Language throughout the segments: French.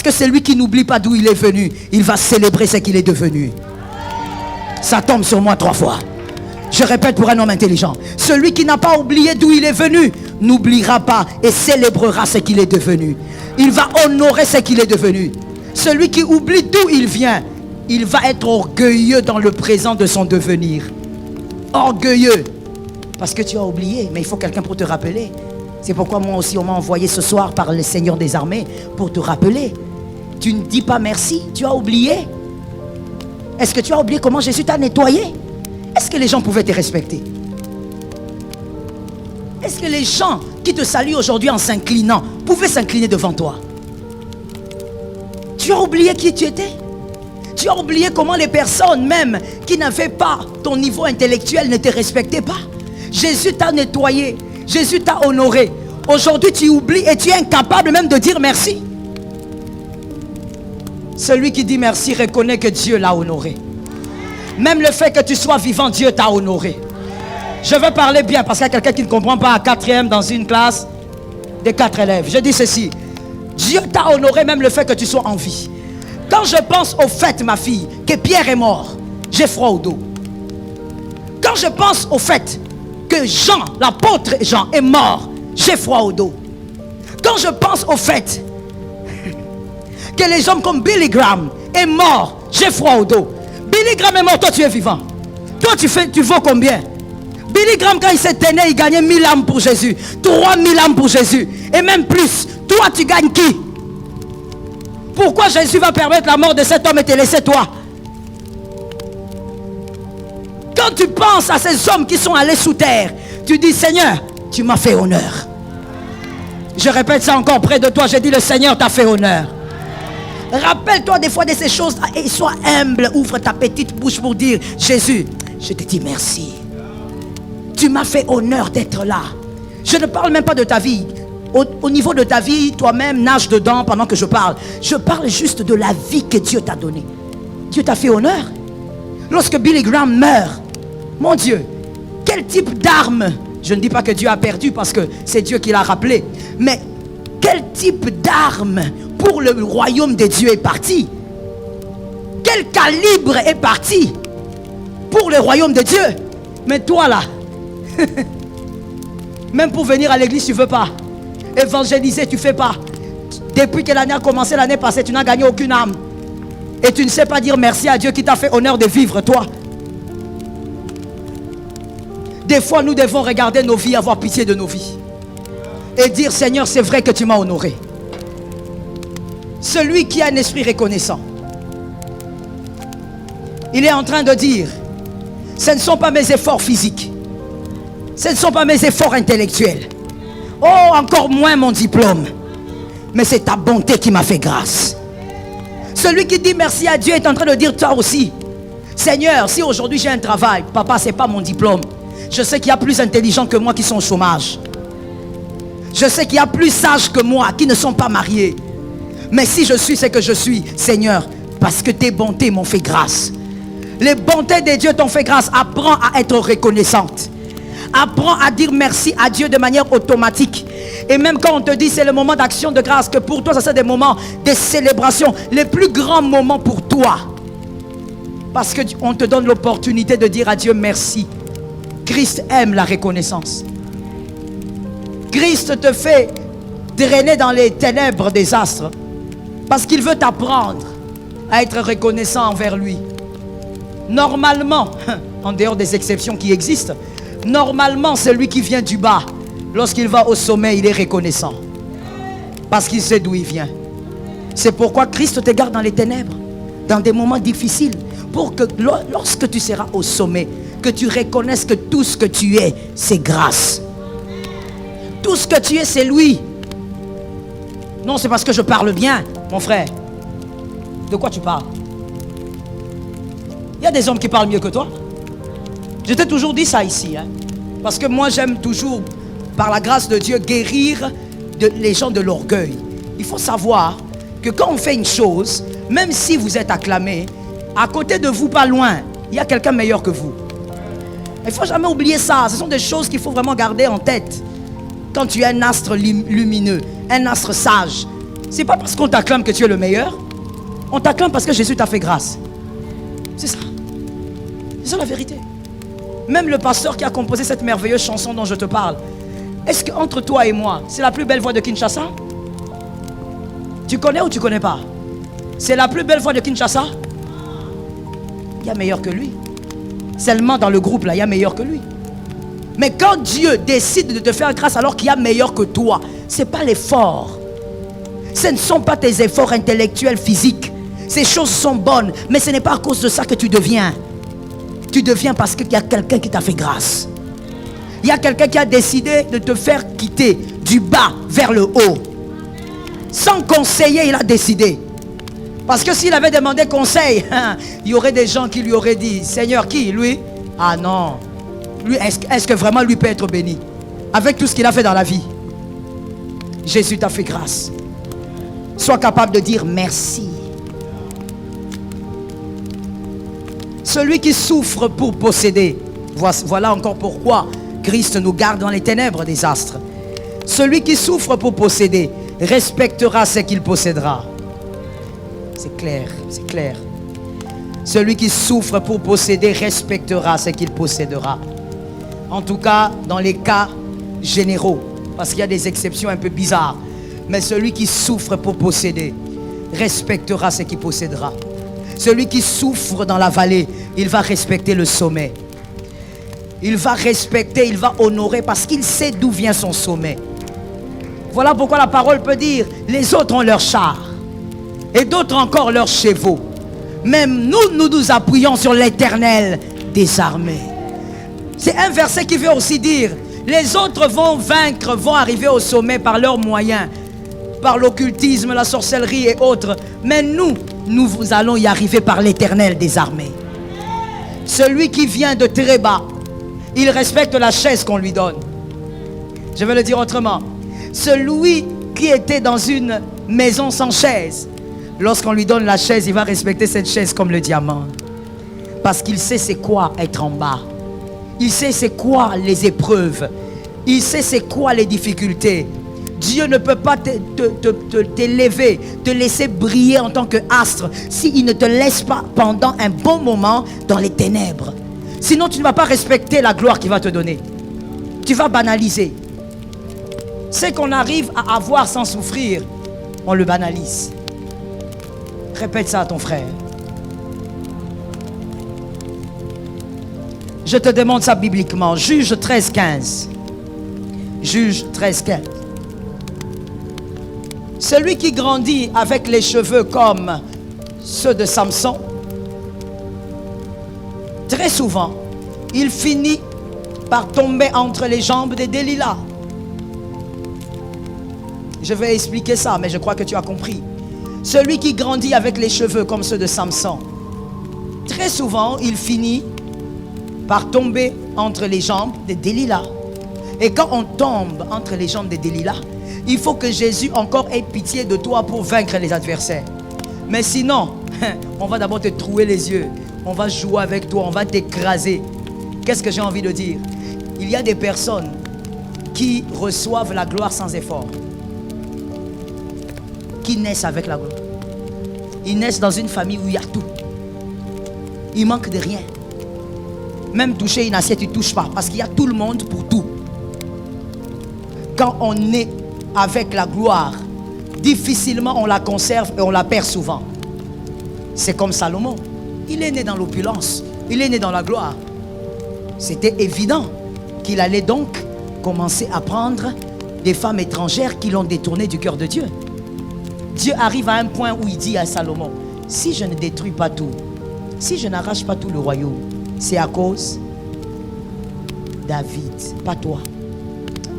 que celui qui n'oublie pas d'où il est venu, il va célébrer ce qu'il est devenu. Ça tombe sur moi 3 fois. Je répète pour un homme intelligent. Celui qui n'a pas oublié d'où il est venu n'oubliera pas et célébrera ce qu'il est devenu. Il va honorer ce qu'il est devenu. Celui qui oublie d'où il vient, il va être orgueilleux dans le présent de son devenir. Orgueilleux. Parce que tu as oublié, mais il faut quelqu'un pour te rappeler. C'est pourquoi moi aussi on m'a envoyé ce soir par le Seigneur des armées pour te rappeler. Tu ne dis pas merci, tu as oublié. Est-ce que tu as oublié comment Jésus t'a nettoyé? Est-ce que les gens pouvaient te respecter? Est-ce que les gens qui te saluent aujourd'hui en s'inclinant pouvaient s'incliner devant toi? Tu as oublié qui tu étais? Tu as oublié comment les personnes même qui n'avaient pas ton niveau intellectuel ne te respectaient pas? Jésus t'a nettoyé, Jésus t'a honoré. Aujourd'hui tu oublies et tu es incapable même de dire merci. Celui qui dit merci reconnaît que Dieu l'a honoré. Même le fait que tu sois vivant, Dieu t'a honoré. Je veux parler bien parce qu'il y a quelqu'un qui ne comprend pas à 4e dans une classe de 4 élèves. Je dis ceci. Dieu t'a honoré même le fait que tu sois en vie. Quand je pense au fait, ma fille, que Pierre est mort, j'ai froid au dos. Quand je pense au fait que Jean, l'apôtre Jean, est mort, j'ai froid au dos. Quand je pense au fait que les hommes comme Billy Graham est mort, j'ai froid au dos. Billy Graham est mort, toi tu es vivant. Toi tu vaux combien? Billy Graham quand il s'était né, il gagnait 1000 âmes pour Jésus, 3000 âmes pour Jésus, et même plus. Toi tu gagnes qui? Pourquoi Jésus va permettre la mort de cet homme et te laisser toi? Quand tu penses à ces hommes qui sont allés sous terre, tu dis Seigneur, tu m'as fait honneur. Je répète ça encore près de toi, j'ai dit le Seigneur t'a fait honneur. Rappelle-toi des fois de ces choses et sois humble, ouvre ta petite bouche pour dire Jésus, je te dis merci. Tu m'as fait honneur d'être là. Je ne parle même pas de ta vie. Au niveau de ta vie, toi-même nage dedans pendant que je parle. Je parle juste de la vie que Dieu t'a donnée. Dieu t'a fait honneur. Lorsque Billy Graham meurt, mon Dieu, quel type d'arme? Je ne dis pas que Dieu a perdu parce que c'est Dieu qui l'a rappelé. Mais quel type d'arme pour le royaume de Dieu est parti? Quel calibre est parti pour le royaume de Dieu? Mais toi là, même pour venir à l'église tu ne veux pas. Évangéliser tu ne fais pas. Depuis que l'année a commencé, l'année passée, tu n'as gagné aucune âme. Et tu ne sais pas dire merci à Dieu qui t'a fait honneur de vivre toi. Des fois nous devons regarder nos vies, avoir pitié de nos vies. Et dire Seigneur, c'est vrai que tu m'as honoré. Celui qui a un esprit reconnaissant, il est en train de dire, ce ne sont pas mes efforts physiques, ce ne sont pas mes efforts intellectuels, oh encore moins mon diplôme, mais c'est ta bonté qui m'a fait grâce. Celui qui dit merci à Dieu est en train de dire toi aussi, Seigneur, si aujourd'hui j'ai un travail, papa, ce n'est pas mon diplôme. Je sais qu'il y a plus intelligents que moi qui sont au chômage. Je sais qu'il y a plus sages que moi qui ne sont pas mariés. Mais si je suis ce que je suis, Seigneur, parce que tes bontés m'ont fait grâce. Les bontés de Dieu t'ont fait grâce. Apprends à être reconnaissante. Apprends à dire merci à Dieu de manière automatique. Et même quand on te dit c'est le moment d'action de grâce, que pour toi ça c'est des moments de célébration, les plus grands moments pour toi. Parce qu'on te donne l'opportunité de dire à Dieu merci. Christ aime la reconnaissance. Christ te fait traîner dans les ténèbres des astres. Parce qu'il veut t'apprendre à être reconnaissant envers lui. Normalement, en dehors des exceptions qui existent, normalement celui qui vient du bas, lorsqu'il va au sommet, il est reconnaissant. Parce qu'il sait d'où il vient. C'est pourquoi Christ te garde dans les ténèbres, dans des moments difficiles, pour que lorsque tu seras au sommet, que tu reconnaisses que tout ce que tu es, c'est grâce. Tout ce que tu es, c'est lui. Non, c'est parce que je parle bien, mon frère. De quoi tu parles? Il y a des hommes qui parlent mieux que toi. Je t'ai toujours dit ça ici. Parce que moi, j'aime toujours, par la grâce de Dieu, guérir les gens de l'orgueil. Il faut savoir que quand on fait une chose, même si vous êtes acclamé, à côté de vous, pas loin, il y a quelqu'un meilleur que vous. Il ne faut jamais oublier ça. Ce sont des choses qu'il faut vraiment garder en tête. Quand tu es un astre lumineux, un astre sage, C'est pas parce qu'on t'acclame que tu es le meilleur. On t'acclame parce que Jésus t'a fait grâce. C'est ça. C'est ça la vérité. Même le pasteur qui a composé cette merveilleuse chanson dont je te parle, est-ce qu'entre toi et moi, c'est la plus belle voix de Kinshasa? Tu connais ou tu connais pas? C'est la plus belle voix de Kinshasa? Il y a meilleur que lui. Seulement dans le groupe là, il y a meilleur que lui. Mais quand Dieu décide de te faire grâce alors qu'il y a meilleur que toi, ce n'est pas l'effort. Ce ne sont pas tes efforts intellectuels, physiques. Ces choses sont bonnes, mais ce n'est pas à cause de ça que tu deviens. Tu deviens parce qu'il y a quelqu'un qui t'a fait grâce. Il y a quelqu'un qui a décidé de te faire quitter du bas vers le haut. Sans conseiller, il a décidé. Parce que s'il avait demandé conseil, il y aurait des gens qui lui auraient dit, Seigneur, qui? Lui? Ah non. Lui, est-ce que vraiment lui peut être béni? Avec tout ce qu'il a fait dans la vie. Jésus t'a fait grâce. Sois capable de dire merci. Celui qui souffre pour posséder. Voilà encore pourquoi Christ nous garde dans les ténèbres des astres. Celui qui souffre pour posséder respectera ce qu'il possédera. C'est clair, c'est clair. Celui qui souffre pour posséder respectera ce qu'il possédera. En tout cas, dans les cas généraux, parce qu'il y a des exceptions un peu bizarres. Mais celui qui souffre pour posséder respectera ce qu'il possédera. Celui qui souffre dans la vallée, il va respecter le sommet. Il va respecter, il va honorer parce qu'il sait d'où vient son sommet. Voilà pourquoi la parole peut dire, les autres ont leurs chars et d'autres encore leurs chevaux. Même nous nous appuyons sur l'Éternel des armées. C'est un verset qui veut aussi dire, les autres vont vaincre, vont arriver au sommet par leurs moyens, par l'occultisme, la sorcellerie et autres. Mais nous allons y arriver par l'Éternel des armées. Celui qui vient de très bas, il respecte la chaise qu'on lui donne. Je vais le dire autrement. Celui qui était dans une maison sans chaise, lorsqu'on lui donne la chaise, il va respecter cette chaise comme le diamant. Parce qu'il sait c'est quoi être en bas. Il sait c'est quoi les épreuves. Il sait c'est quoi les difficultés. Dieu ne peut pas t'élever, te laisser briller en tant qu'astre s'il ne te laisse pas pendant un bon moment dans les ténèbres. Sinon tu ne vas pas respecter la gloire qu'il va te donner. Tu vas banaliser. Ce qu'on arrive à avoir sans souffrir, on le banalise. Répète ça à ton frère. Je te demande ça bibliquement. Juge 13:15. Juge 13:15. Celui qui grandit avec les cheveux comme ceux de Samson, très souvent, il finit par tomber entre les jambes des Delilah. Je vais expliquer ça, mais je crois que tu as compris. Celui qui grandit avec les cheveux comme ceux de Samson, très souvent, il finit par tomber entre les jambes des Delilah. Et quand on tombe entre les jambes des Delilah, il faut que Jésus encore ait pitié de toi pour vaincre les adversaires. Mais sinon, on va d'abord te trouer les yeux. On va jouer avec toi, on va t'écraser. Qu'est-ce que j'ai envie de dire? Il y a des personnes qui reçoivent la gloire sans effort. Qui naissent avec la gloire. Ils naissent dans une famille où il y a tout. Il manque de rien. Même toucher une assiette, ils ne touchent pas. Parce qu'il y a tout le monde pour tout. Quand on est avec la gloire, difficilement on la conserve et on la perd souvent. C'est comme Salomon. Il est né dans l'opulence. Il est né dans la gloire. C'était évident qu'il allait donc commencer à prendre des femmes étrangères qui l'ont détourné du cœur de Dieu. Dieu arrive à un point où il dit à Salomon, si je ne détruis pas tout, si je n'arrache pas tout le royaume, c'est à cause de David, pas toi.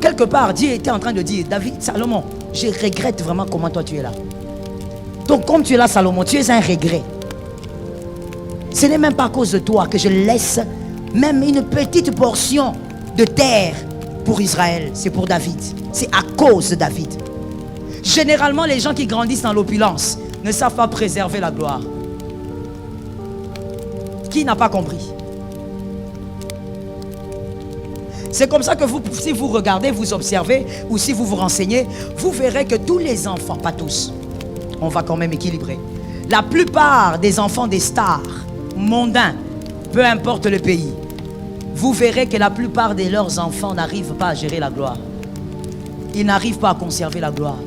Quelque part, Dieu était en train de dire, David, Salomon, je regrette vraiment comment toi tu es là. Donc comme tu es là, Salomon, tu es un regret. Ce n'est même pas à cause de toi que je laisse même une petite portion de terre pour Israël. C'est pour David. C'est à cause de David. Généralement, les gens qui grandissent dans l'opulence ne savent pas préserver la gloire. Qui n'a pas compris? C'est comme ça que vous, si vous regardez, vous observez, ou si vous vous renseignez, vous verrez que tous les enfants, pas tous, on va quand même équilibrer. La plupart des enfants des stars mondains, peu importe le pays, vous verrez que la plupart de leurs enfants n'arrivent pas à gérer la gloire. Ils n'arrivent pas à conserver la gloire.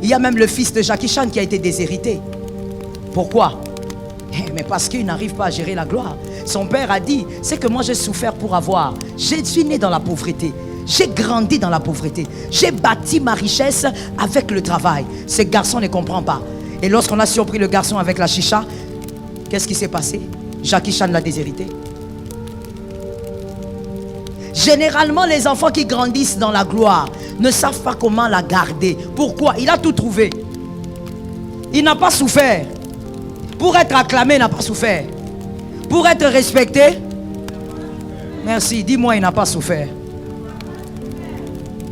Il y a même le fils de Jackie Chan qui a été déshérité. Pourquoi? Mais parce qu'il n'arrive pas à gérer la gloire. Son père a dit, c'est que moi j'ai souffert pour avoir. Je suis né dans la pauvreté. J'ai grandi dans la pauvreté. J'ai bâti ma richesse avec le travail. Ce garçon ne comprend pas. Et lorsqu'on a surpris le garçon avec la chicha, qu'est-ce qui s'est passé? Jackie Chan l'a déshérité. Généralement, les enfants qui grandissent dans la gloire ne savent pas comment la garder. Pourquoi? Il a tout trouvé. Il n'a pas souffert. Pour être acclamé, il n'a pas souffert. Pour être respecté, merci, dis-moi, il n'a pas souffert.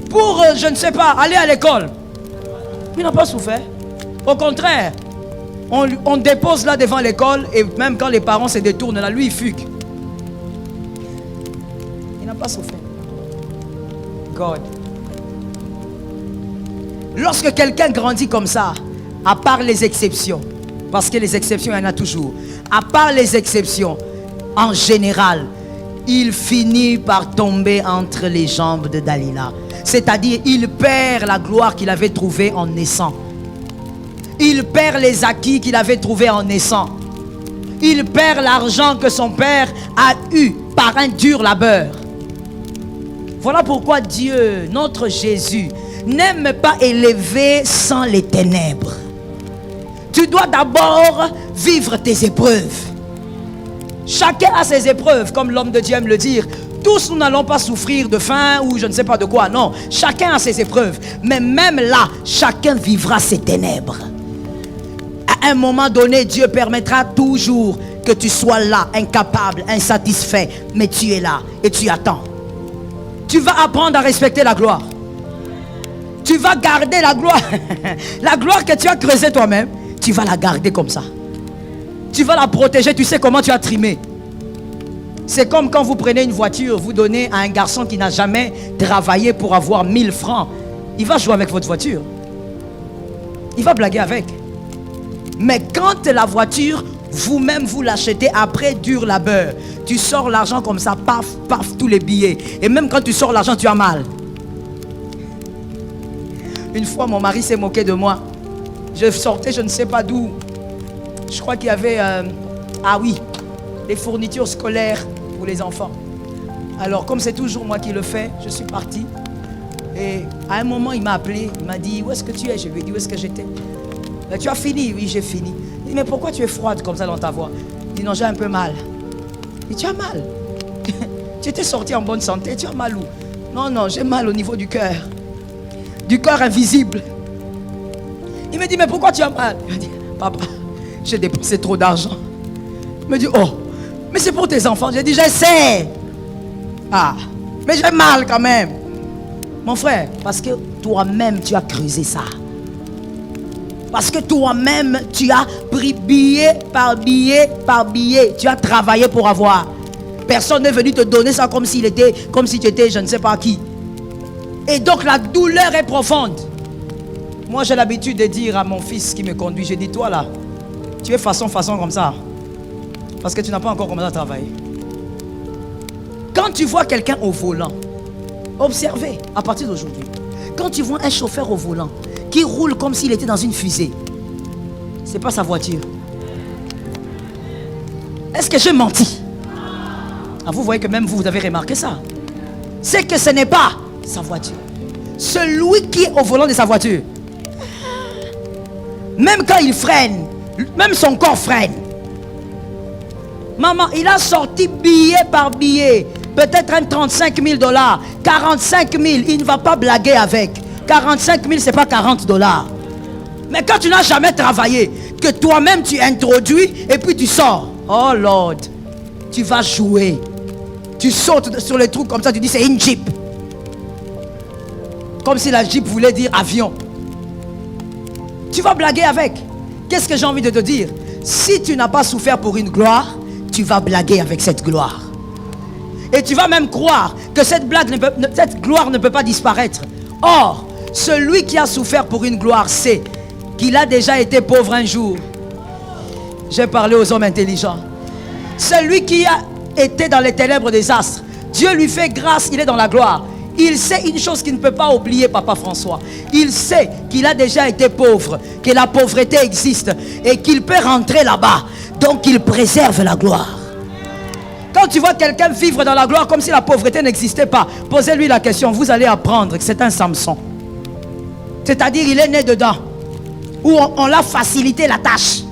Pour, je ne sais pas, aller à l'école, il n'a pas souffert. Au contraire, on dépose là devant l'école et même quand les parents se détournent là, lui il fugue. Il n'a pas souffert. God. Lorsque quelqu'un grandit comme ça, à part les exceptions, parce que les exceptions, il y en a toujours, à part les exceptions, en général, il finit par tomber entre les jambes de Dalila. C'est-à-dire, il perd la gloire qu'il avait trouvée en naissant. Il perd les acquis qu'il avait trouvés en naissant. Il perd l'argent que son père a eu par un dur labeur. Voilà pourquoi Dieu, notre Jésus, n'aime pas élever sans les ténèbres. Tu dois d'abord vivre tes épreuves. Chacun a ses épreuves, comme l'homme de Dieu aime le dire. Tous nous n'allons pas souffrir de faim ou je ne sais pas de quoi. Non, chacun a ses épreuves. Mais même là, chacun vivra ses ténèbres. À un moment donné, Dieu permettra toujours que tu sois là, incapable, insatisfait. Mais tu es là et tu attends. Tu vas apprendre à respecter la gloire. Tu vas garder la gloire. La gloire que tu as creusée toi-même, tu vas la garder comme ça. Tu vas la protéger, tu sais comment tu as trimé. C'est comme quand vous prenez une voiture, vous donnez à un garçon qui n'a jamais travaillé pour avoir 1000 francs. Il va jouer avec votre voiture. Il va blaguer avec. Mais quand la voiture, vous-même vous l'achetez après dur labeur, tu sors l'argent comme ça, paf, paf, tous les billets. Et même quand tu sors l'argent, tu as mal. Une fois, mon mari s'est moqué de moi. Je sortais, je ne sais pas d'où. Je crois qu'il y avait, les fournitures scolaires pour les enfants. Alors, comme c'est toujours moi qui le fais, je suis parti. Et à un moment, il m'a appelé. Il m'a dit, où est-ce que tu es? Je lui ai dit, où est-ce que j'étais? Tu as fini? Oui, j'ai fini. Il dit, mais pourquoi tu es froide comme ça dans ta voix? Il dit, non, j'ai un peu mal. Il dit, tu as mal? Tu étais sorti en bonne santé, tu as mal où? Non, non, j'ai mal au niveau du cœur. Du cœur invisible. Il me dit, mais pourquoi tu as mal? Il me dit, papa, j'ai dépensé trop d'argent. Il me dit, oh, mais c'est pour tes enfants. J'ai dit, je sais. Ah, mais j'ai mal quand même. Mon frère, parce que toi-même, tu as creusé ça. Parce que toi-même, tu as pris billet par billet par billet. Tu as travaillé pour avoir. Personne n'est venu te donner ça comme si tu étais je ne sais pas qui. Et donc la douleur est profonde. Moi, j'ai l'habitude de dire à mon fils qui me conduit, j'ai dit, toi là, tu es façon comme ça. Parce que tu n'as pas encore commencé à travailler. Quand tu vois quelqu'un au volant, observez à partir d'aujourd'hui. Quand tu vois un chauffeur au volant qui roule comme s'il était dans une fusée, c'est pas sa voiture. Est-ce que j'ai menti? Ah, vous voyez que même vous avez remarqué ça. C'est que ce n'est pas sa voiture. Celui qui est au volant de sa voiture, même quand il freine, même son corps freine. Maman, il a sorti billet par billet. Peut-être un 35 000 $, 45 000, il ne va pas blaguer avec. 45 000, c'est pas 40 $. Mais quand tu n'as jamais travaillé, que toi-même tu introduis et puis tu sors. Oh Lord, tu vas jouer. Tu sautes sur les trous comme ça, tu dis c'est une Jeep. Comme si la Jeep voulait dire avion. Tu vas blaguer avec. Qu'est-ce que j'ai envie de te dire? Si tu n'as pas souffert pour une gloire, tu vas blaguer avec cette gloire. Et tu vas même croire que cette gloire ne peut pas disparaître. Or, celui qui a souffert pour une gloire sait qu'il a déjà été pauvre un jour. J'ai parlé aux hommes intelligents. Celui qui a été dans les ténèbres des astres, Dieu lui fait grâce, il est dans la gloire. Il sait une chose qu'il ne peut pas oublier, Papa François. Il sait qu'il a déjà été pauvre, que la pauvreté existe et qu'il peut rentrer là-bas. Donc il préserve la gloire. Quand tu vois quelqu'un vivre dans la gloire comme si la pauvreté n'existait pas, posez-lui la question, vous allez apprendre que c'est un Samson. C'est-à-dire il est né dedans, où on l'a facilité la tâche.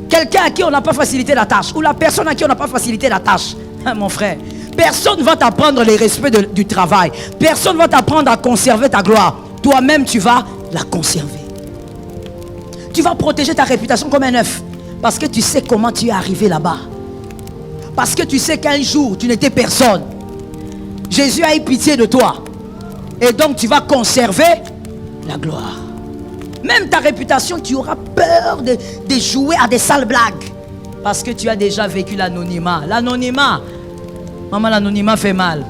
Quelqu'un à qui on n'a pas facilité la tâche, ou la personne à qui on n'a pas facilité la tâche, hein, mon frère, personne ne va t'apprendre les respects du travail. Personne ne va t'apprendre à conserver ta gloire. Toi-même, tu vas la conserver. Tu vas protéger ta réputation comme un œuf. Parce que tu sais comment tu es arrivé là-bas. Parce que tu sais qu'un jour, tu n'étais personne. Jésus a eu pitié de toi. Et donc, tu vas conserver la gloire. Même ta réputation, tu auras peur de jouer à des sales blagues. Parce que tu as déjà vécu l'anonymat. L'anonymat, maman, l'anonymat fait mal.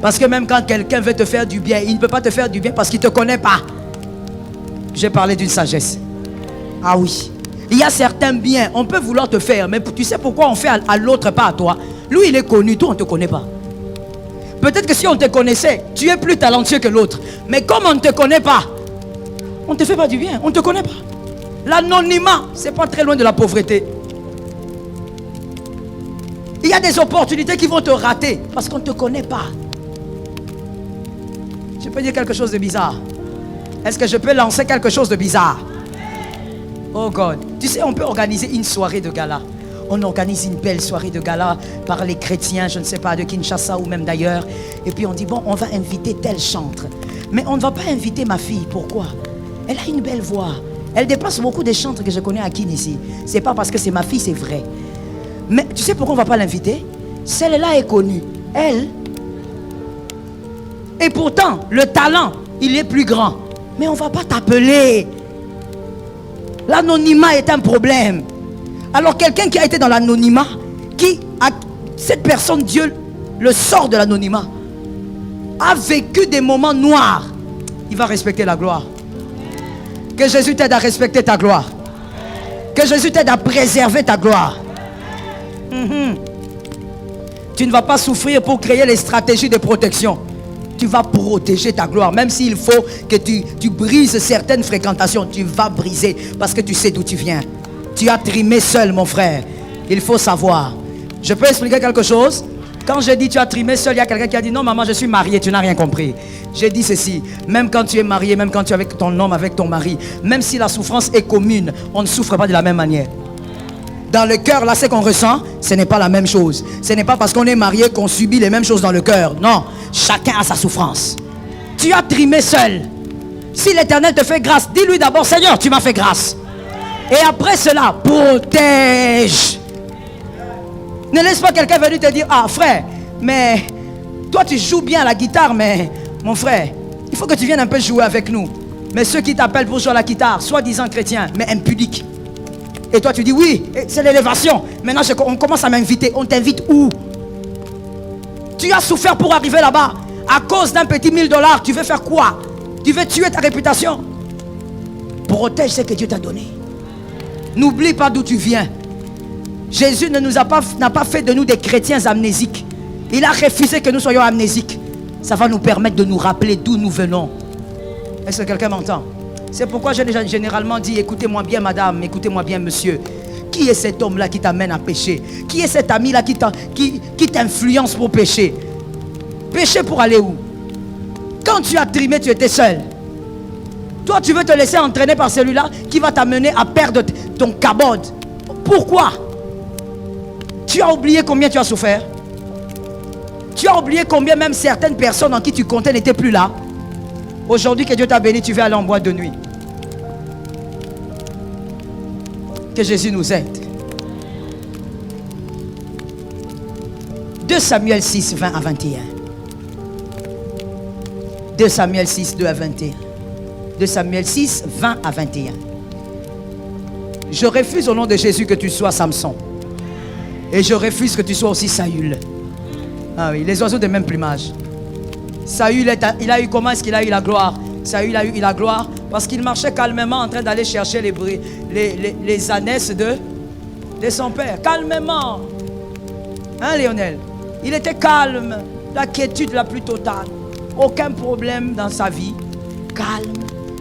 Parce que même quand quelqu'un veut te faire du bien, il ne peut pas te faire du bien parce qu'il ne te connaît pas. J'ai parlé d'une sagesse. Ah oui. Il y a certains biens, on peut vouloir te faire, mais tu sais pourquoi on fait à l'autre, pas à toi. Lui, il est connu, toi, on ne te connaît pas. Peut-être que si on te connaissait, tu es plus talentueux que l'autre. Mais comme on ne te connaît pas, on ne te fait pas du bien, on ne te connaît pas. L'anonymat, ce n'est pas très loin de la pauvreté. Il y a des opportunités qui vont te rater parce qu'on ne te connaît pas. Je peux dire quelque chose de bizarre. Est-ce que je peux lancer quelque chose de bizarre? Oh God. Tu sais, on peut organiser une soirée de gala. On organise une belle soirée de gala par les chrétiens, je ne sais pas, de Kinshasa ou même d'ailleurs. Et puis on dit, bon, on va inviter tel chantre. Mais on ne va pas inviter ma fille. Pourquoi? Elle a une belle voix. Elle dépasse beaucoup des chantres que je connais à Kin ici. C'est pas parce que c'est ma fille, c'est vrai. Mais tu sais pourquoi on ne va pas l'inviter? Celle-là est connue. Elle. Et pourtant, le talent, il est plus grand. Mais on ne va pas t'appeler. L'anonymat est un problème. Alors quelqu'un qui a été dans l'anonymat, cette personne, Dieu le sort de l'anonymat, a vécu des moments noirs, il va respecter la gloire. Que Jésus t'aide à respecter ta gloire. Que Jésus t'aide à préserver ta gloire. Tu ne vas pas souffrir pour créer les stratégies de protection. Tu vas protéger ta gloire. Même s'il faut que tu brises certaines fréquentations, tu vas briser parce que tu sais d'où tu viens. Tu as trimé seul, mon frère. Il faut savoir. Je peux expliquer quelque chose? Quand j'ai dit tu as trimé seul, il y a quelqu'un qui a dit non maman, je suis marié, tu n'as rien compris. J'ai dit ceci, même quand tu es marié, même quand tu es avec ton homme, avec ton mari, même si la souffrance est commune, on ne souffre pas de la même manière. Dans le cœur, là, ce qu'on ressent, ce n'est pas la même chose. Ce n'est pas parce qu'on est marié qu'on subit les mêmes choses dans le cœur. Non, chacun a sa souffrance. Tu as trimé seul. Si l'Éternel te fait grâce, dis-lui d'abord, Seigneur, tu m'as fait grâce. Et après cela, protège. Ne laisse pas quelqu'un venir te dire, ah frère, mais toi tu joues bien à la guitare, mais mon frère, il faut que tu viennes un peu jouer avec nous. Mais ceux qui t'appellent pour jouer à la guitare, soi-disant chrétiens, mais impudiques. Et toi tu dis oui, c'est l'élévation. Maintenant on commence à m'inviter. On t'invite où? Tu as souffert pour arriver là-bas. À cause d'un petit 1000 $, tu veux faire quoi? Tu veux tuer ta réputation? Protège ce que Dieu t'a donné. N'oublie pas d'où tu viens. Jésus n'a pas fait de nous des chrétiens amnésiques. Il a refusé que nous soyons amnésiques. Ça va nous permettre de nous rappeler d'où nous venons. Est-ce que quelqu'un m'entend? C'est pourquoi j'ai déjà généralement dit, écoutez-moi bien madame, écoutez-moi bien monsieur. Qui est cet homme-là qui t'amène à pécher? Qui est cet ami-là qui t'influence pour pécher? Pécher pour aller où? Quand tu as trimé, tu étais seul. Toi, tu veux te laisser entraîner par celui-là qui va t'amener à perdre ton kabod. Pourquoi? Tu as oublié combien tu as souffert? Tu as oublié combien même certaines personnes en qui tu comptais n'étaient plus là? Aujourd'hui que Dieu t'a béni, tu vas aller en boîte de nuit. Que Jésus nous aide. 2 Samuel 6, 20 à 21. 2 Samuel 6, 2 à 21. 2 Samuel 6, 20 à 21. Je refuse au nom de Jésus que tu sois Samson. Et je refuse que tu sois aussi Saül. Ah oui, les oiseaux de même plumage. Saül, il a eu comment est-ce qu'il a eu la gloire? Saül a eu la gloire parce qu'il marchait calmement en train d'aller chercher les ânesses de son père. Calmement. Hein, Lionel? Il était calme, la quiétude la plus totale. Aucun problème dans sa vie. Calme.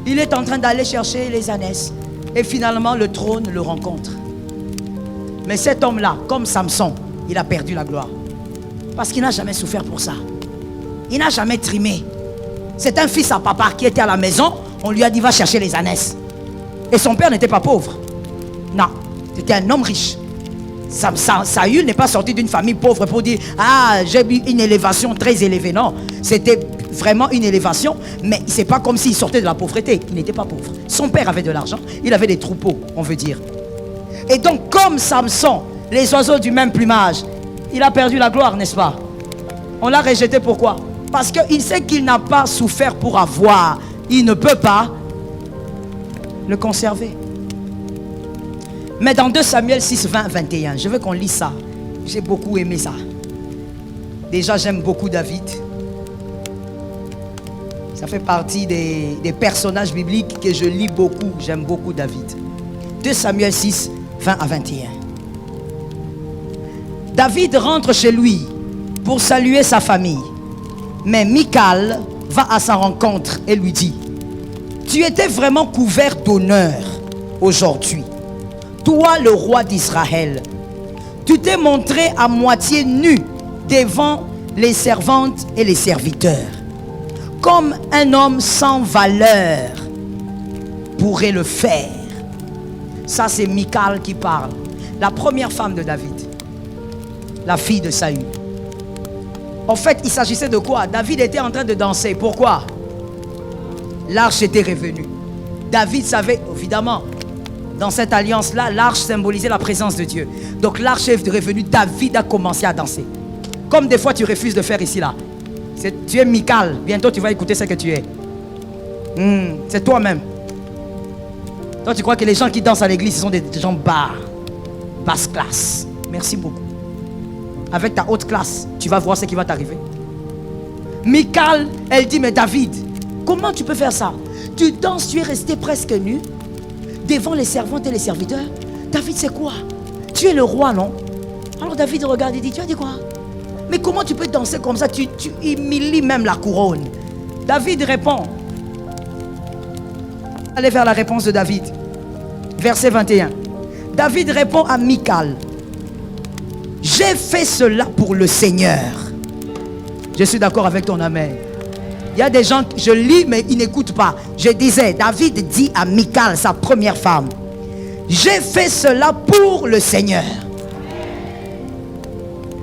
Il est en train d'aller chercher les ânesses. Et finalement, le trône le rencontre. Mais cet homme-là, comme Samson, il a perdu la gloire. Parce qu'il n'a jamais souffert pour ça. Il n'a jamais trimé. C'est un fils à papa qui était à la maison. On lui a dit, va chercher les ânesses. Et son père n'était pas pauvre. Non, c'était un homme riche. Saül n'est pas sorti d'une famille pauvre pour dire, ah, j'ai eu une élévation très élevée. Non, c'était vraiment une élévation. Mais c'est pas comme s'il sortait de la pauvreté. Il n'était pas pauvre. Son père avait de l'argent. Il avait des troupeaux, on veut dire. Et donc, comme Samson, les oiseaux du même plumage, il a perdu la gloire, n'est-ce pas? On l'a rejeté, pourquoi? Parce qu'il sait qu'il n'a pas souffert pour avoir. Il ne peut pas le conserver. Mais dans 2 Samuel 6, 20, 21, je veux qu'on lise ça. J'ai beaucoup aimé ça. Déjà, j'aime beaucoup David. Ça fait partie des personnages bibliques que je lis beaucoup. J'aime beaucoup David. 2 Samuel 6, 20 à 21. David rentre chez lui pour saluer sa famille. Mais Michal va à sa rencontre et lui dit, tu étais vraiment couvert d'honneur aujourd'hui. Toi, le roi d'Israël, tu t'es montré à moitié nu devant les servantes et les serviteurs, comme un homme sans valeur pourrait le faire. Ça, c'est Michal qui parle. La première femme de David, la fille de Saül. En fait, il s'agissait de quoi? David était en train de danser. Pourquoi? L'arche était revenue. David savait, évidemment, dans cette alliance-là, l'arche symbolisait la présence de Dieu. Donc l'arche est revenue, David a commencé à danser. Comme des fois tu refuses de faire ici, là. Tu es Michal, bientôt tu vas écouter ce que tu es. C'est toi-même. Toi tu crois que les gens qui dansent à l'église, ce sont des gens bas, basse classe. Merci beaucoup. Avec ta haute classe, tu vas voir ce qui va t'arriver. Michal, elle dit, mais David, comment tu peux faire ça? Tu danses, tu es resté presque nu devant les servantes et les serviteurs. David, c'est quoi? Tu es le roi, non? Alors David regarde et dit, tu as dit quoi? Mais comment tu peux danser comme ça? Tu humilies même la couronne. David répond. Allez vers la réponse de David. Verset 21. David répond à Michal. J'ai fait cela pour le Seigneur. Je suis d'accord avec ton amen. Il y a des gens, je lis mais ils n'écoutent pas. Je disais, David dit à Michal, sa première femme, j'ai fait cela pour le Seigneur.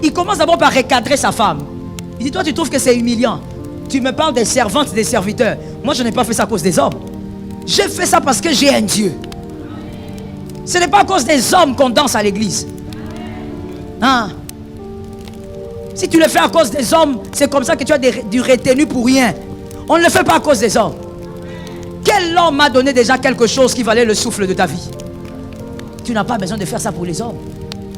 Il commence d'abord par recadrer sa femme. Il dit, toi tu trouves que c'est humiliant? Tu me parles des servantes, des serviteurs. Moi je n'ai pas fait ça à cause des hommes. J'ai fait ça parce que j'ai un Dieu. Ce n'est pas à cause des hommes qu'on danse à l'église. Hein? Si tu le fais à cause des hommes, c'est comme ça que tu as du retenu pour rien. On ne le fait pas à cause des hommes. Quel homme m'a donné déjà quelque chose qui valait le souffle de ta vie? Tu n'as pas besoin de faire ça pour les hommes.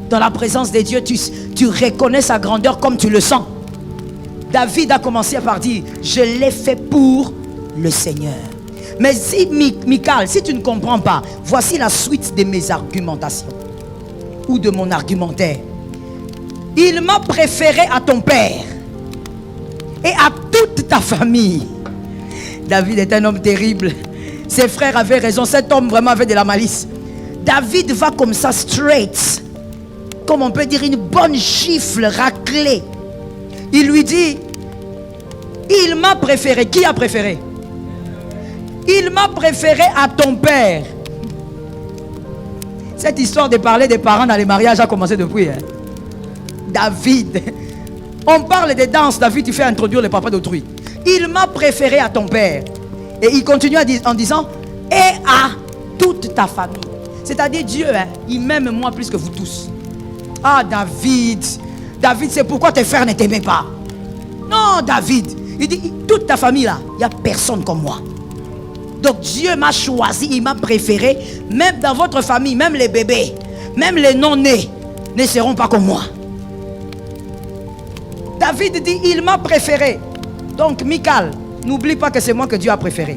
Dans la présence de Dieu, tu reconnais sa grandeur comme tu le sens. David a commencé par dire, je l'ai fait pour le Seigneur. Mais si, Michal, si tu ne comprends pas, voici la suite de mes argumentations. Ou de mon argumentaire. Il m'a préféré à ton père et à toute ta famille. David est un homme terrible. Ses frères avaient raison. Cet homme vraiment avait de la malice. David va comme ça straight. Comme on peut dire une bonne gifle raclée. Il lui dit, il m'a préféré. Qui a préféré? Il m'a préféré à ton père. Cette histoire de parler des parents dans les mariages a commencé depuis. David. On parle des danses. David, tu fais introduire le papa d'autrui. Il m'a préféré à ton père. Et il continue en disant, et à toute ta famille. C'est-à-dire Dieu, il m'aime moi plus que vous tous. Ah David. David, c'est pourquoi tes frères ne t'aimaient pas. Non David. Il dit, toute ta famille là, il n'y a personne comme moi. Donc Dieu m'a choisi, il m'a préféré. Même dans votre famille, même les bébés, même les non-nés ne seront pas comme moi. David dit, il m'a préféré. Donc Michal, n'oublie pas que c'est moi que Dieu a préféré.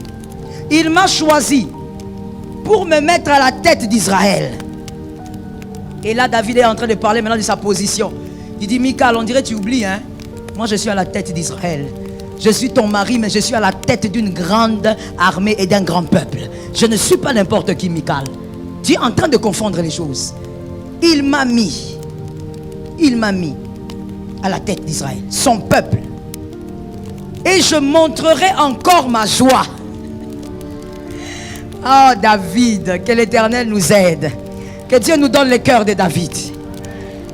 Il m'a choisi pour me mettre à la tête d'Israël. Et là, David est en train de parler maintenant de sa position. Il dit, Michal, on dirait que tu oublies, hein? Moi, je suis à la tête d'Israël. Je suis ton mari, mais je suis à la tête d'une grande armée et d'un grand peuple. Je ne suis pas n'importe qui, Michal. Tu es en train de confondre les choses. Il m'a mis à la tête d'Israël, son peuple. Et je montrerai encore ma joie. Oh David, que l'Éternel nous aide. Que Dieu nous donne le cœur de David.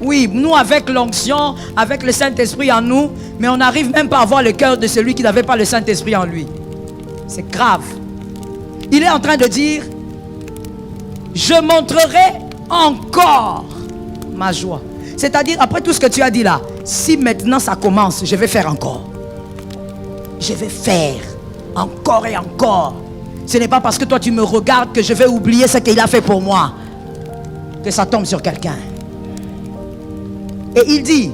Oui, nous avec l'onction, avec le Saint-Esprit en nous, mais on n'arrive même pas à avoir le cœur de celui qui n'avait pas le Saint-Esprit en lui. C'est grave. Il est en train de dire, je montrerai encore ma joie. C'est-à-dire, après tout ce que tu as dit là, si maintenant ça commence, je vais faire encore. Je vais faire encore et encore. Ce n'est pas parce que toi tu me regardes que je vais oublier ce qu'il a fait pour moi. Que ça tombe sur quelqu'un. Et il dit,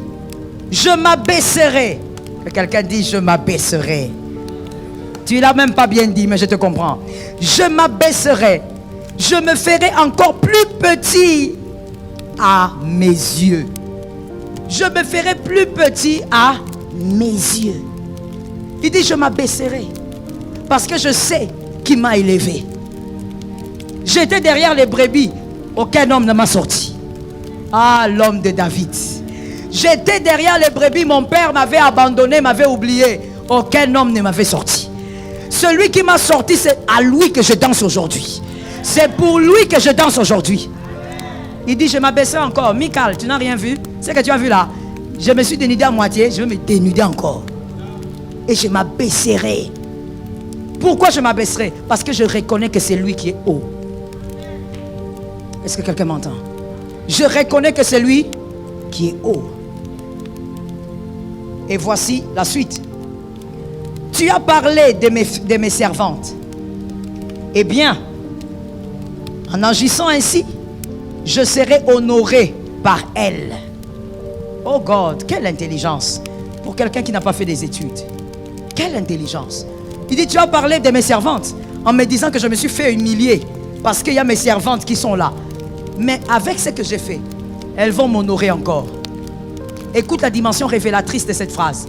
je m'abaisserai. Que quelqu'un dit, je m'abaisserai. Tu ne l'as même pas bien dit, mais je te comprends. Je m'abaisserai. Je me ferai encore plus petit à mes yeux. Je me ferai plus petit à mes yeux. Il dit, je m'abaisserai. Parce que je sais qui m'a élevé. J'étais derrière les brebis. Aucun homme ne m'a sorti. Ah, l'homme de David. J'étais derrière les brebis. Mon père m'avait abandonné, m'avait oublié. Aucun homme ne m'avait sorti. Celui qui m'a sorti, c'est à lui que je danse aujourd'hui. C'est pour lui que je danse aujourd'hui. Il dit, je m'abaisserai encore. Michal, tu n'as rien vu? C'est ce que tu as vu là. Je me suis dénudé à moitié. Je vais me dénuder encore. Et je m'abaisserai. Pourquoi je m'abaisserai? Parce que je reconnais que c'est lui qui est haut. Est-ce que quelqu'un m'entend? Je reconnais que c'est lui qui est haut. Et voici la suite. Tu as parlé de mes servantes. Eh bien, en agissant ainsi, je serai honoré par elles. Oh God, quelle intelligence pour quelqu'un qui n'a pas fait des études. Quelle intelligence. Il dit, tu as parlé de mes servantes en me disant que je me suis fait humilier parce qu'il y a mes servantes qui sont là. Mais avec ce que j'ai fait, elles vont m'honorer encore. Écoute la dimension révélatrice de cette phrase.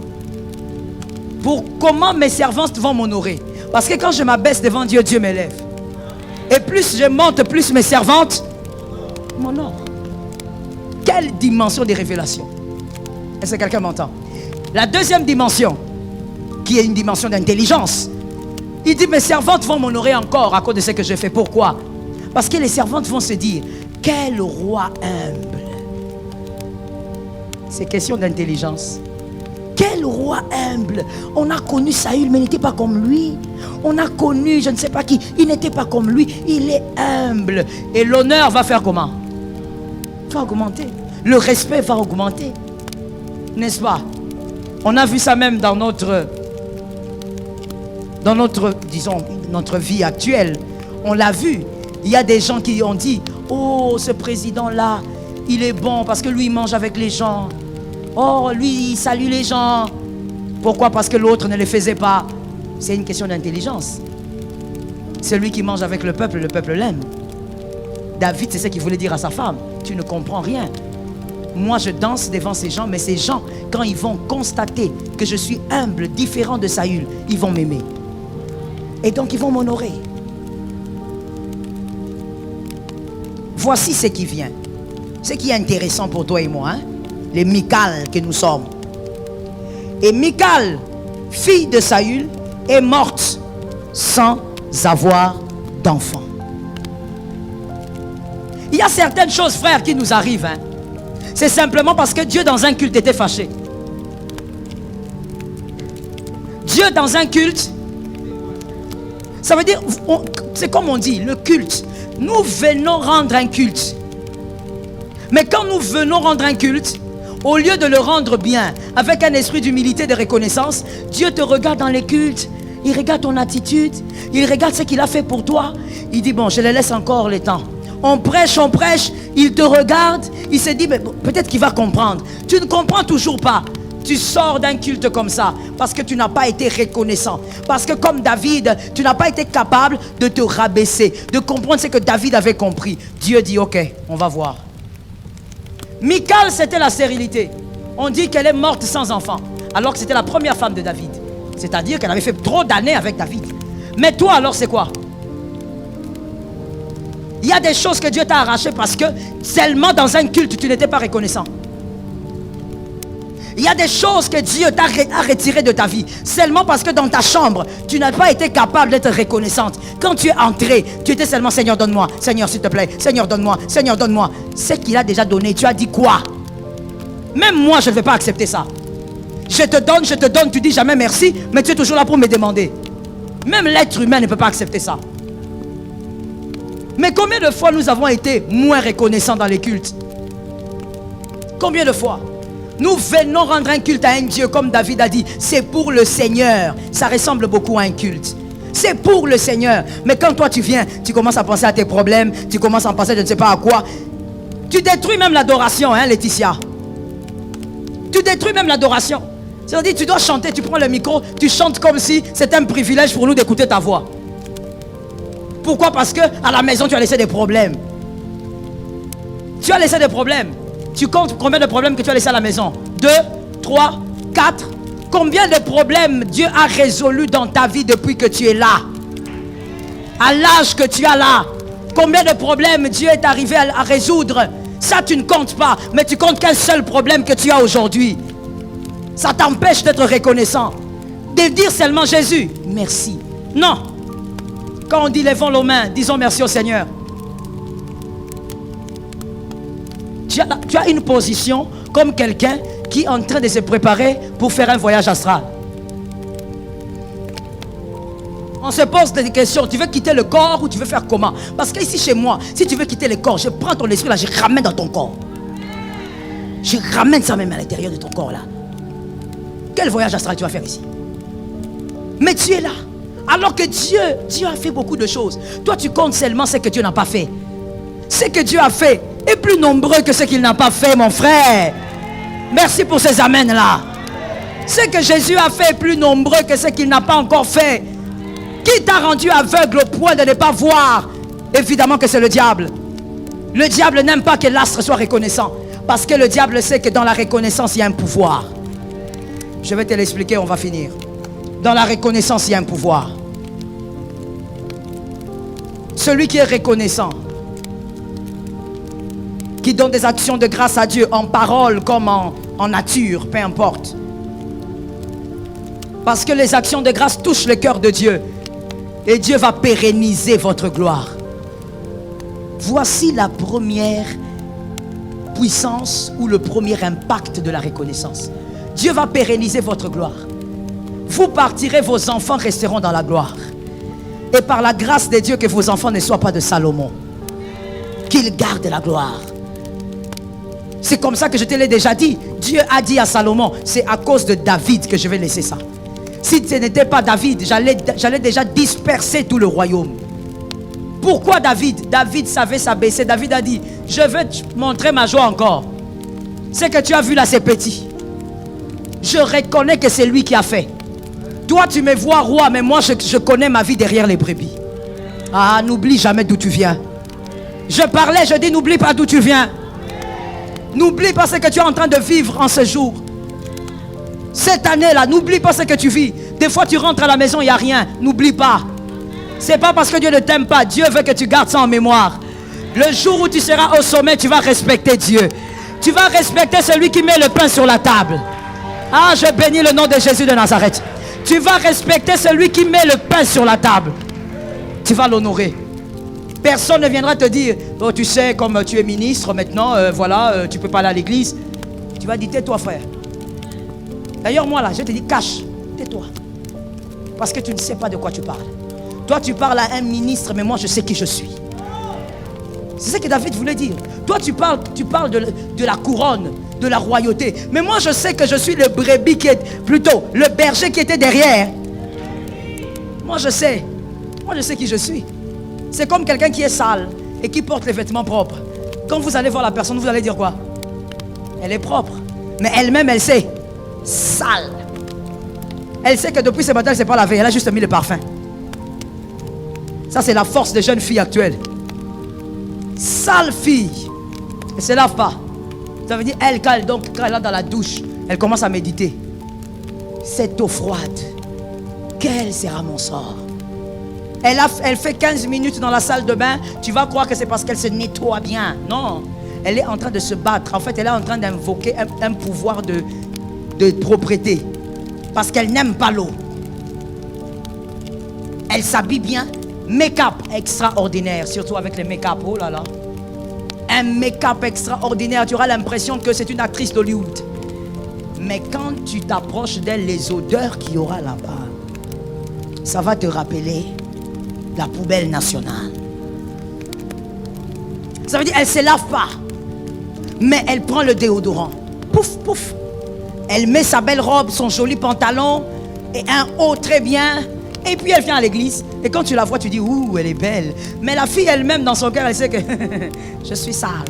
Pour comment mes servantes vont m'honorer? Parce que quand je m'abaisse devant Dieu, Dieu m'élève. Et plus je monte, plus mes servantes m'honorent. Quelle dimension de révélation? Est-ce que quelqu'un m'entend? La deuxième dimension, qui est une dimension d'intelligence. Il dit, mes servantes vont m'honorer encore à cause de ce que j'ai fait. Pourquoi? Parce que les servantes vont se dire, quel roi humble. C'est question d'intelligence. Quel roi humble. On a connu Saül, mais il n'était pas comme lui. On a connu, je ne sais pas qui, il n'était pas comme lui. Il est humble. Et l'honneur va faire comment? Va augmenter. Le respect va augmenter. N'est-ce pas? On a vu ça même dans notre, disons, notre vie actuelle. On l'a vu. Il y a des gens qui ont dit, oh, ce président-là, il est bon parce que lui, il mange avec les gens. Oh, lui, il salue les gens. Pourquoi? Parce que l'autre ne le faisait pas. C'est une question d'intelligence. Celui qui mange avec le peuple l'aime. David, c'est ce qu'il voulait dire à sa femme. Tu ne comprends rien. Moi, je danse devant ces gens, mais ces gens, quand ils vont constater que je suis humble, différent de Saül, ils vont m'aimer. Et donc, ils vont m'honorer. Voici ce qui vient. Ce qui est intéressant pour toi et moi, hein? Les Michal que nous sommes. Et Michal, fille de Saül, est morte sans avoir d'enfant. Il y a certaines choses, frères, qui nous arrivent. Hein? C'est simplement parce que Dieu dans un culte était fâché. Dieu dans un culte, ça veut dire, c'est comme on dit, le culte. Nous venons rendre un culte. Mais quand nous venons rendre un culte, au lieu de le rendre bien, avec un esprit d'humilité et de reconnaissance, Dieu te regarde dans les cultes. Il regarde ton attitude. Il regarde ce qu'il a fait pour toi. Il dit, bon, je le laisse encore le temps. On prêche. Il te regarde. Il se dit, mais peut-être qu'il va comprendre. Tu ne comprends toujours pas. Tu sors d'un culte comme ça parce que tu n'as pas été reconnaissant. Parce que comme David, tu n'as pas été capable de te rabaisser, de comprendre ce que David avait compris. Dieu dit, ok, on va voir. Michal, c'était la stérilité. On dit qu'elle est morte sans enfant, alors que c'était la première femme de David. C'est-à-dire qu'elle avait fait trop d'années avec David. Mais toi, alors, c'est quoi? Il y a des choses que Dieu t'a arrachées parce que seulement dans un culte, tu n'étais pas reconnaissant. Il y a des choses que Dieu t'a retirées de ta vie seulement parce que dans ta chambre, tu n'as pas été capable d'être reconnaissante. Quand tu es entré, tu étais seulement Seigneur, donne-moi. Seigneur, s'il te plaît. Seigneur, donne-moi. Seigneur, donne-moi. Ce qu'il a déjà donné, tu as dit quoi? Même moi, je ne vais pas accepter ça. Je te donne, tu dis jamais merci, mais tu es toujours là pour me demander. Même l'être humain ne peut pas accepter ça. Mais combien de fois nous avons été moins reconnaissants dans les cultes? Combien de fois? Nous venons rendre un culte à un Dieu comme David a dit, c'est pour le Seigneur. Ça ressemble beaucoup à un culte. C'est pour le Seigneur. Mais quand toi tu viens, tu commences à penser à tes problèmes, tu commences à penser je ne sais pas à quoi. Tu détruis même l'adoration, hein Laetitia? Tu détruis même l'adoration. C'est-à-dire tu dois chanter, tu prends le micro, tu chantes comme si c'était un privilège pour nous d'écouter ta voix. Pourquoi? Parce que à la maison tu as laissé des problèmes. Tu as laissé des problèmes. Tu comptes combien de problèmes que tu as laissés à la maison? 2, 3, 4. Combien de problèmes Dieu a résolu dans ta vie depuis que tu es là? À l'âge que tu as là. Combien de problèmes Dieu est arrivé à résoudre? Ça tu ne comptes pas. Mais tu comptes qu'un seul problème que tu as aujourd'hui. Ça t'empêche d'être reconnaissant. De dire seulement Jésus, merci. Non. Quand on dit levons nos mains, disons merci au Seigneur. Tu as une position comme quelqu'un qui est en train de se préparer pour faire un voyage astral. On se pose des questions. Tu veux quitter le corps ou tu veux faire comment? Parce que ici chez moi, si tu veux quitter le corps, je prends ton esprit là, je ramène dans ton corps. Je ramène ça même à l'intérieur de ton corps là. Quel voyage astral tu vas faire ici? Mais tu es là. Alors que Dieu a fait beaucoup de choses. Toi tu comptes seulement ce que Dieu n'a pas fait. Ce que Dieu a fait est plus nombreux que ce qu'il n'a pas fait, mon frère. Merci pour ces amens là. Ce que Jésus a fait est plus nombreux que ce qu'il n'a pas encore fait. Qui t'a rendu aveugle au point de ne pas voir? Évidemment que c'est le diable. Le diable n'aime pas que l'astre soit reconnaissant. Parce que le diable sait que dans la reconnaissance, il y a un pouvoir. Je vais te l'expliquer, on va finir. Dans la reconnaissance, il y a un pouvoir. Celui qui est reconnaissant, qui donne des actions de grâce à Dieu, en parole comme en nature, peu importe. Parce que les actions de grâce touchent le cœur de Dieu. Et Dieu va pérenniser votre gloire. Voici la première puissance ou le premier impact de la reconnaissance. Dieu va pérenniser votre gloire. Vous partirez, vos enfants resteront dans la gloire. Et par la grâce de Dieu, que vos enfants ne soient pas de Salomon. Qu'ils gardent la gloire. C'est comme ça que je te l'ai déjà dit. Dieu a dit à Salomon, c'est à cause de David que je vais laisser ça. Si ce n'était pas David, j'allais déjà disperser tout le royaume. Pourquoi David? David savait s'abaisser. David a dit, je vais te montrer ma joie encore. Ce que tu as vu là, c'est petit. Je reconnais que c'est lui qui a fait. Toi, tu me vois roi, mais moi, je connais ma vie derrière les brebis. Ah, n'oublie jamais d'où tu viens. Je parlais, je dis, n'oublie pas d'où tu viens. N'oublie pas ce que tu es en train de vivre en ce jour. Cette année-là, n'oublie pas ce que tu vis. Des fois, tu rentres à la maison, il n'y a rien. N'oublie pas. C'est pas parce que Dieu ne t'aime pas. Dieu veut que tu gardes ça en mémoire. Le jour où tu seras au sommet, tu vas respecter Dieu. Tu vas respecter celui qui met le pain sur la table. Ah, je bénis le nom de Jésus de Nazareth. Tu vas respecter celui qui met le pain sur la table. Tu vas l'honorer. Personne ne viendra te dire, oh, tu sais, comme tu es ministre maintenant, voilà, tu peux pas aller à l'église. Tu vas dire, tais-toi frère. D'ailleurs, moi là, je te dis, cache, tais-toi. Parce que tu ne sais pas de quoi tu parles. Toi, tu parles à un ministre, mais moi, je sais qui je suis. C'est ce que David voulait dire. Toi, tu parles de la couronne, de la royauté. Mais moi, je sais que je suis le brebis qui est, plutôt, le berger qui était derrière. Moi, je sais. Moi, je sais qui je suis. C'est comme quelqu'un qui est sale et qui porte les vêtements propres. Quand vous allez voir la personne, vous allez dire quoi? Elle est propre. Mais elle-même, elle sait. sale. Elle sait que depuis ce matin, elle ne s'est pas lavée. Elle a juste mis le parfum. Ça, c'est la force des jeunes filles actuelles. Sale fille. Elle ne se lave pas. Ça veut dire, elle, quand elle est dans la douche, elle commence à méditer. Cette eau froide, quel sera mon sort? Elle fait 15 minutes dans la salle de bain. Tu vas croire que c'est parce qu'elle se nettoie bien. Non. Elle est en train de se battre. En fait, elle est en train d'invoquer un pouvoir de propreté. Parce qu'elle n'aime pas l'eau. Elle s'habille bien. Make-up extraordinaire. Surtout avec les make-up. Oh là là. Un make-up extraordinaire. Tu auras l'impression que c'est une actrice d'Hollywood. Mais quand tu t'approches d'elle, les odeurs qu'il y aura là-bas, ça va te rappeler la poubelle nationale. Ça veut dire qu'elle ne se lave pas. Mais elle prend le déodorant. Pouf, pouf. Elle met sa belle robe, son joli pantalon et un haut très bien. Et puis elle vient à l'église. Et quand tu la vois, tu dis, ouh, elle est belle. Mais la fille elle-même, dans son cœur, elle sait que je suis sale.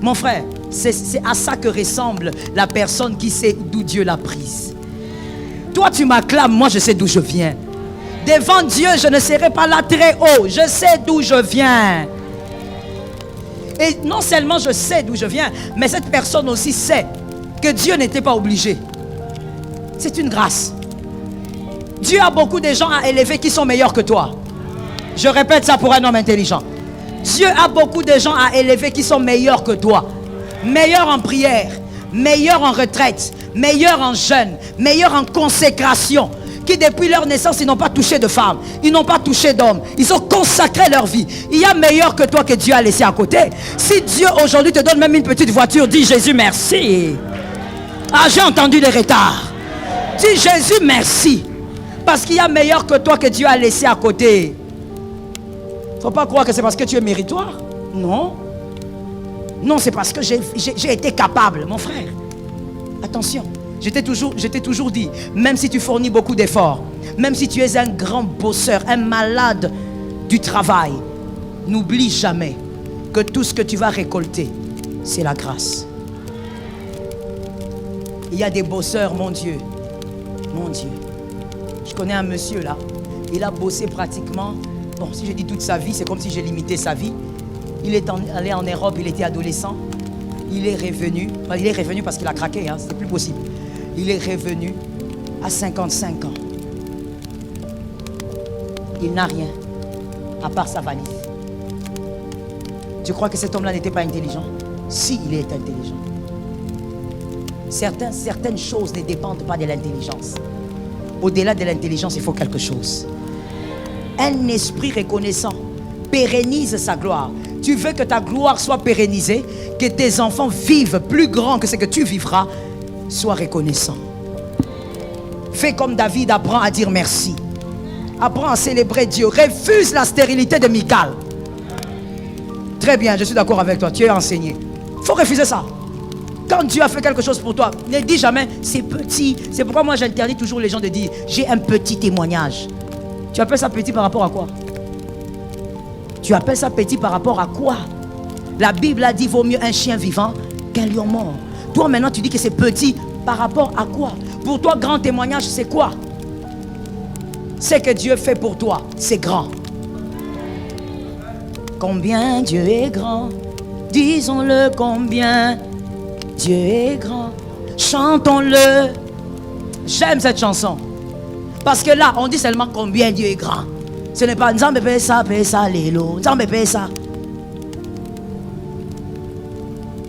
Mon frère, c'est à ça que ressemble la personne qui sait d'où Dieu l'a prise. Toi, tu m'acclames, moi je sais d'où je viens. Devant Dieu, je ne serai pas là très haut. Je sais d'où je viens. Et non seulement je sais d'où je viens, mais cette personne aussi sait que Dieu n'était pas obligé. C'est une grâce. Dieu a beaucoup de gens à élever qui sont meilleurs que toi. Je répète ça pour un homme intelligent. Dieu a beaucoup de gens à élever qui sont meilleurs que toi. Meilleurs en prière, meilleurs en retraite, meilleurs en jeûne, meilleurs en consécration. Qui depuis leur naissance, ils n'ont pas touché de femme, ils n'ont pas touché d'homme, ils ont consacré leur vie. Il y a meilleur que toi que Dieu a laissé à côté. Si Dieu aujourd'hui te donne même une petite voiture, dis Jésus merci. Ah, j'ai entendu les retards. Dis Jésus merci. Parce qu'il y a meilleur que toi que Dieu a laissé à côté. Il ne faut pas croire que c'est parce que tu es méritoire. Non. Non, c'est parce que j'ai été capable, mon frère. Attention. Je t'ai toujours dit, même si tu fournis beaucoup d'efforts, même si tu es un grand bosseur, un malade du travail, n'oublie jamais que tout ce que tu vas récolter, c'est la grâce. Il y a des bosseurs, mon Dieu. Mon Dieu. Je connais un monsieur là, il a bossé pratiquement, bon, si je dis toute sa vie, c'est comme si j'ai limité sa vie. Il est allé en Europe, il était adolescent. Il est revenu parce qu'il a craqué, hein, c'était plus possible. Il est revenu à 55 ans. Il n'a rien, à part sa valise. Tu crois que cet homme-là n'était pas intelligent? Si, il est intelligent. Certaines choses ne dépendent pas de l'intelligence. Au-delà de l'intelligence, il faut quelque chose. Un esprit reconnaissant pérennise sa gloire. Tu veux que ta gloire soit pérennisée, que tes enfants vivent plus grand que ce que tu vivras. Sois reconnaissant. Fais comme David, apprends à dire merci. Apprends à célébrer Dieu. Refuse la stérilité de Michal. Très bien, je suis d'accord avec toi. Tu es enseigné. Il faut refuser ça. Quand Dieu a fait quelque chose pour toi, ne dis jamais c'est petit. C'est pourquoi moi j'interdis toujours les gens de dire j'ai un petit témoignage. Tu appelles ça petit par rapport à quoi? Tu appelles ça petit par rapport à quoi? La Bible a dit vaut mieux un chien vivant qu'un lion mort. Toi maintenant tu dis que c'est petit par rapport à quoi? Pour toi grand témoignage c'est quoi? Ce que Dieu fait pour toi c'est grand. Combien Dieu est grand, disons-le combien Dieu est grand, chantons-le. J'aime cette chanson parce que là on dit seulement combien Dieu est grand. Ce n'est pas Nzambe pesa pesa lelo, Nzambe pesa.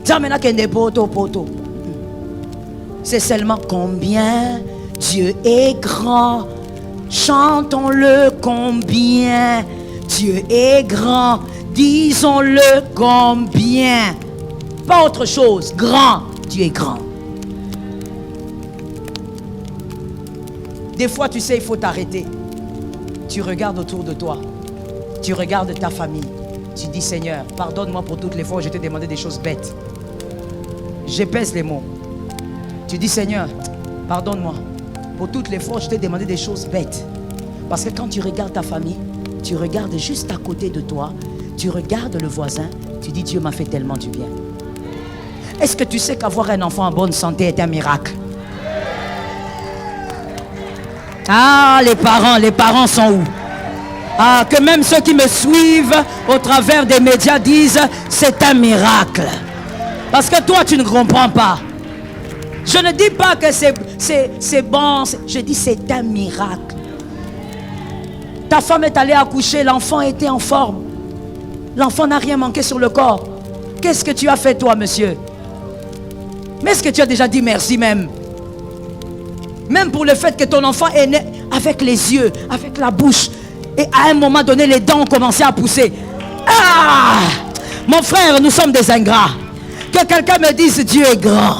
Nzambe na kende poto poto. C'est seulement combien Dieu est grand. Chantons-le combien Dieu est grand. Disons-le combien. Pas autre chose. Grand. Dieu est grand. Des fois, tu sais, il faut t'arrêter. Tu regardes autour de toi. Tu regardes ta famille. Tu dis, Seigneur, pardonne-moi pour toutes les fois où je t'ai demandé des choses bêtes. Je pèse les mots. Tu dis, Seigneur, pardonne-moi pour toutes les fois où je t'ai demandé des choses bêtes. Parce que quand tu regardes ta famille, tu regardes juste à côté de toi, tu regardes le voisin, tu dis, Dieu m'a fait tellement du bien. Est-ce que tu sais qu'avoir un enfant en bonne santé est un miracle? Ah, les parents sont où? Ah, que même ceux qui me suivent au travers des médias disent c'est un miracle. Parce que toi, tu ne comprends pas. Je ne dis pas que c'est bon, je dis c'est un miracle. Ta femme est allée accoucher, l'enfant était en forme. L'enfant n'a rien manqué sur le corps. Qu'est-ce que tu as fait toi, monsieur? Mais est-ce que tu as déjà dit merci même? Même pour le fait que ton enfant est né avec les yeux, avec la bouche. Et à un moment donné, les dents ont commencé à pousser. Ah! Mon frère, nous sommes des ingrats. Que quelqu'un me dise Dieu est grand.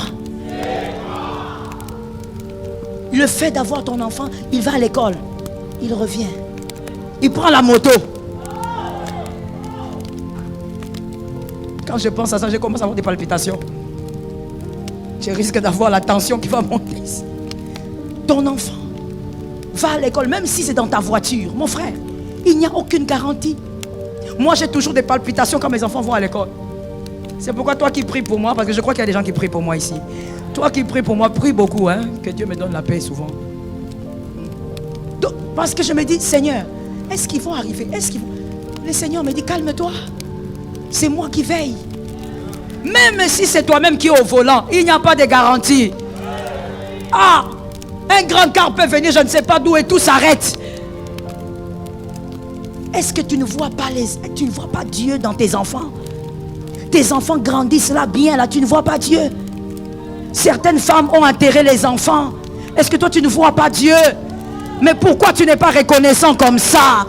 Le fait d'avoir ton enfant, il va à l'école. Il revient. Il prend la moto. Quand je pense à ça, je commence à avoir des palpitations. Je risque d'avoir la tension qui va monter ici. Ton enfant va à l'école, même si c'est dans ta voiture. Mon frère, il n'y a aucune garantie. Moi, j'ai toujours des palpitations quand mes enfants vont à l'école. C'est pourquoi toi qui pries pour moi, parce que je crois qu'il y a des gens qui prient pour moi ici. Toi qui pries pour moi, prie beaucoup, hein, que Dieu me donne la paix souvent. Donc, parce que je me dis, Seigneur, est-ce qu'ils vont arriver? Le Seigneur me dit, calme-toi. C'est moi qui veille. Même si c'est toi-même qui es au volant, il n'y a pas de garantie. Ah! Un grand car peut venir, je ne sais pas d'où, et tout s'arrête. Est-ce que tu ne vois pas Dieu dans tes enfants? Tes enfants grandissent là bien, là, tu ne vois pas Dieu. Certaines femmes ont enterré les enfants. Est-ce que toi tu ne vois pas Dieu? Mais pourquoi tu n'es pas reconnaissant comme ça?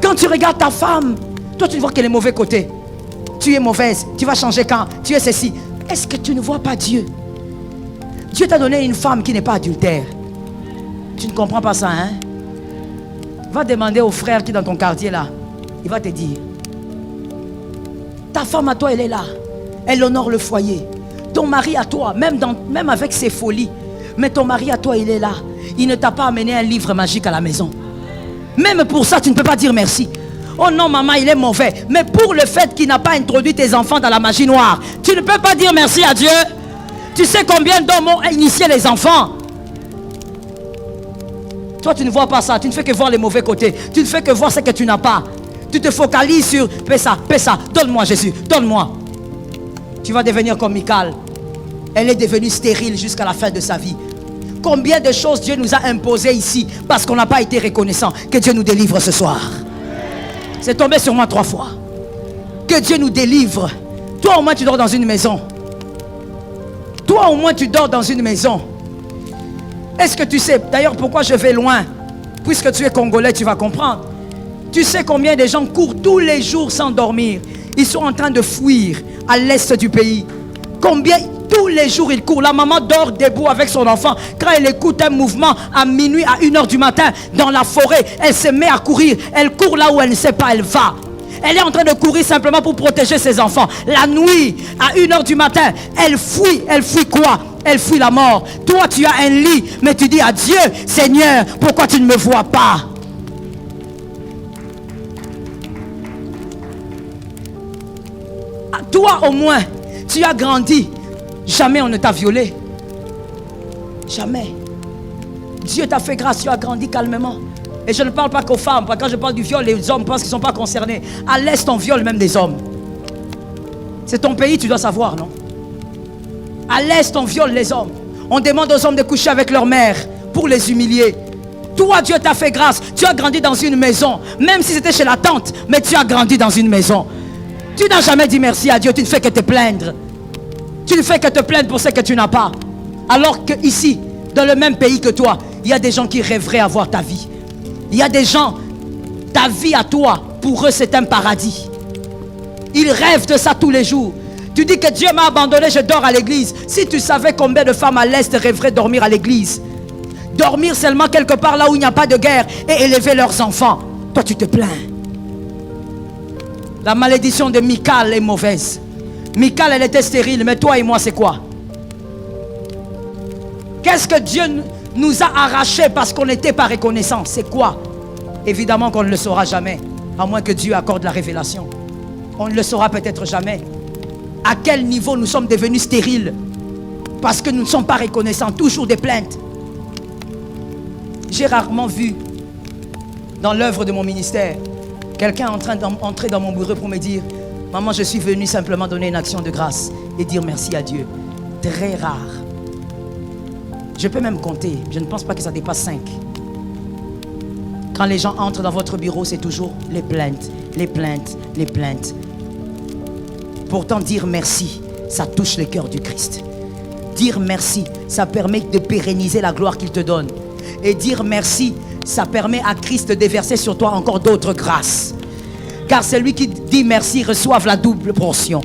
Quand tu regardes ta femme, toi tu ne vois que les mauvais côtés. Tu es mauvaise, tu vas changer quand? Tu es ceci. Est-ce que tu ne vois pas Dieu? Dieu t'a donné une femme qui n'est pas adultère. Tu ne comprends pas ça, hein? Va demander au frère qui est dans ton quartier là. Il va te dire. Ta femme à toi, elle est là. Elle honore le foyer. Ton mari à toi, même avec ses folies. Mais ton mari à toi, il est là. Il ne t'a pas amené un livre magique à la maison. Même pour ça, tu ne peux pas dire merci. Oh non, maman, il est mauvais. Mais pour le fait qu'il n'a pas introduit tes enfants dans la magie noire, tu ne peux pas dire merci à Dieu. Tu sais combien d'hommes ont initié les enfants? Toi, tu ne vois pas ça. Tu ne fais que voir les mauvais côtés. Tu ne fais que voir ce que tu n'as pas. Tu te focalises sur paie ça, donne-moi Jésus, donne-moi. Tu vas devenir comme Michal. Elle est devenue stérile jusqu'à la fin de sa vie. Combien de choses Dieu nous a imposées ici parce qu'on n'a pas été reconnaissant. Que Dieu nous délivre ce soir. C'est tombé sur moi 3 fois. Que Dieu nous délivre. Toi au moins tu dors dans une maison. Toi au moins tu dors dans une maison. Est-ce que tu sais, d'ailleurs pourquoi je vais loin? Puisque tu es Congolais, tu vas comprendre. Tu sais combien de gens courent tous les jours sans dormir. Ils sont en train de fuir à l'est du pays. Combien tous les jours ils courent. La maman dort debout avec son enfant. Quand elle écoute un mouvement à minuit, à 1h du matin, dans la forêt, elle se met à courir. Elle court là où elle ne sait pas, elle va. Elle est en train de courir simplement pour protéger ses enfants. La nuit, à 1h du matin, elle fuit. Elle fuit quoi? Elle fuit la mort. Toi, tu as un lit, mais tu dis à Dieu, Seigneur, pourquoi tu ne me vois pas? Toi, au moins, tu as grandi. Jamais on ne t'a violé. Jamais. Dieu t'a fait grâce, tu as grandi calmement. Et je ne parle pas qu'aux femmes, parce que quand je parle du viol, les hommes pensent qu'ils ne sont pas concernés. À l'Est, on viole même des hommes. C'est ton pays, tu dois savoir, non? À l'Est, on viole les hommes. On demande aux hommes de coucher avec leur mère pour les humilier. Toi, Dieu t'a fait grâce. Tu as grandi dans une maison. Même si c'était chez la tante, mais tu as grandi dans une maison. Tu n'as jamais dit merci à Dieu. Tu ne fais que te plaindre. Tu ne fais que te plaindre pour ce que tu n'as pas. Alors que ici, dans le même pays que toi, il y a des gens qui rêveraient avoir ta vie. Il y a des gens, ta vie à toi, pour eux c'est un paradis. Ils rêvent de ça tous les jours. Tu dis que Dieu m'a abandonné, je dors à l'église. Si tu savais combien de femmes à l'Est rêveraient dormir à l'église. Dormir seulement quelque part là où il n'y a pas de guerre et élever leurs enfants. Toi tu te plains. La malédiction de Michal est mauvaise. Michal, elle était stérile, mais toi et moi c'est quoi? Qu'est-ce que Dieu nous a arraché parce qu'on n'était pas reconnaissant? C'est quoi? Évidemment qu'on ne le saura jamais, à moins que Dieu accorde la révélation. On ne le saura peut-être jamais. À quel niveau nous sommes devenus stériles parce que nous ne sommes pas reconnaissants, toujours des plaintes. J'ai rarement vu dans l'œuvre de mon ministère quelqu'un en train d'entrer dans mon bureau pour me dire: maman, je suis venu simplement donner une action de grâce et dire merci à Dieu. Très rare. Je peux même compter, je ne pense pas que ça dépasse 5. Quand les gens entrent dans votre bureau, c'est toujours les plaintes, les plaintes, les plaintes. Pourtant, dire merci, ça touche le cœur du Christ. Dire merci, ça permet de pérenniser la gloire qu'il te donne. Et dire merci, ça permet à Christ de déverser sur toi encore d'autres grâces. Car celui qui dit merci reçoit la double portion.